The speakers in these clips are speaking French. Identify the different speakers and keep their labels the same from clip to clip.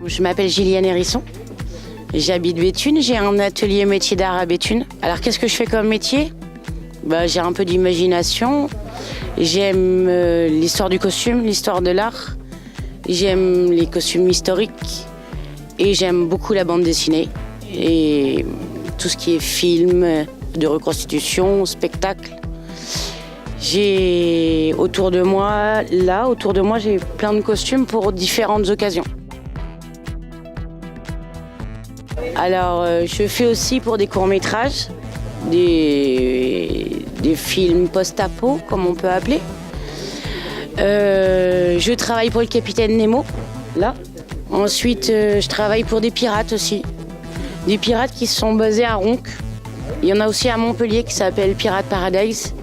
Speaker 1: Je m'appelle Gilliane Hérisson, j'habite Béthune, j'ai un atelier métier d'art à Béthune. Alors qu'est-ce que je fais comme métier ? J'ai un peu d'imagination, j'aime l'histoire du costume, l'histoire de l'art, j'aime les costumes historiques et j'aime beaucoup la bande dessinée et tout ce qui est film, de reconstitution, spectacle. J'ai autour de moi, j'ai plein de costumes pour différentes occasions. Alors, je fais aussi pour des courts-métrages, des films post-apo, comme on peut appeler. Je travaille pour le Capitaine Nemo, là. Ensuite, je travaille pour des pirates aussi. Des pirates qui sont basés à Ronc. Il y en a aussi à Montpellier qui s'appelle Pirate Paradise,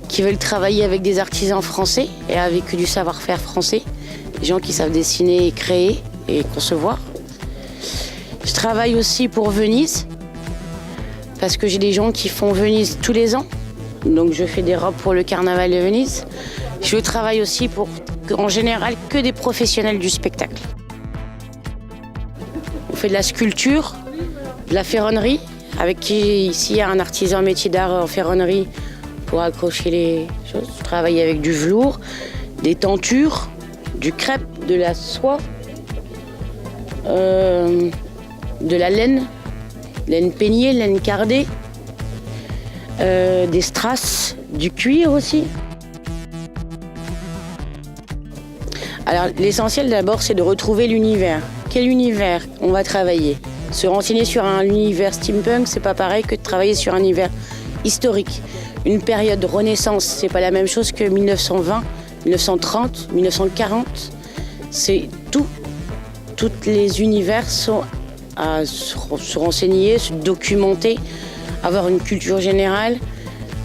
Speaker 1: qui veulent travailler avec des artisans français et avec du savoir-faire français. Des gens qui savent dessiner, créer et concevoir. Je travaille aussi pour Venise, parce que j'ai des gens qui font Venise tous les ans. Donc je fais des robes pour le carnaval de Venise. Je travaille aussi pour, en général, que des professionnels du spectacle. On fait de la sculpture, de la ferronnerie, avec qui ici il y a un artisan métier d'art en ferronnerie pour accrocher les choses. Je travaille avec du velours, des tentures, du crêpe, de la soie, de la laine peignée, laine cardée, des strass, du cuir aussi. Alors l'essentiel d'abord c'est de retrouver l'univers. Quel univers on va travailler ? Se renseigner sur un univers steampunk, c'est pas pareil que de travailler sur un univers historique. Une période de renaissance, c'est pas la même chose que 1920, 1930, 1940. C'est tout. Tous les univers sont à se renseigner, se documenter, avoir une culture générale,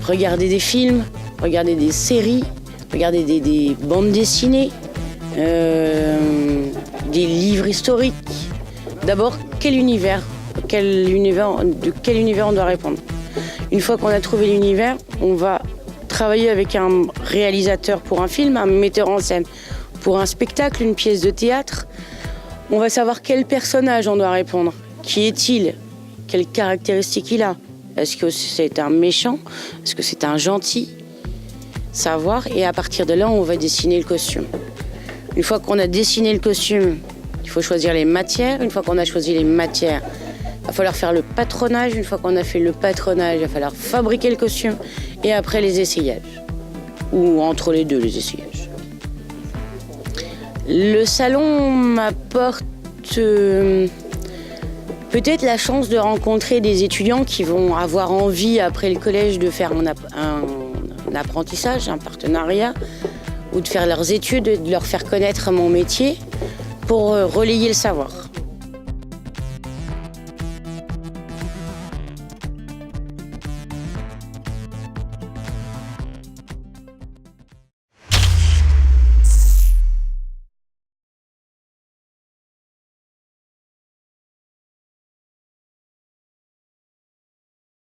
Speaker 1: regarder des films, regarder des séries, regarder des bandes dessinées, des livres historiques. D'abord, de quel univers on doit répondre. Une fois qu'on a trouvé l'univers, on va travailler avec un réalisateur pour un film, un metteur en scène pour un spectacle, une pièce de théâtre. On va savoir quel personnage on doit répondre. Qui est-il ? Quelles caractéristiques il a ? Est-ce que c'est un méchant ? Est-ce que c'est un gentil ? Savoir, et à partir de là, on va dessiner le costume. Une fois qu'on a dessiné le costume, il faut choisir les matières. Une fois qu'on a choisi les matières, il va falloir faire le patronage. Une fois qu'on a fait le patronage, il va falloir fabriquer le costume. Et après, les essayages. Ou entre les deux, les essayages. Le salon m'apporte peut-être la chance de rencontrer des étudiants qui vont avoir envie, après le collège, de faire un apprentissage, un partenariat, ou de faire leurs études, de leur faire connaître mon métier pour relayer le savoir.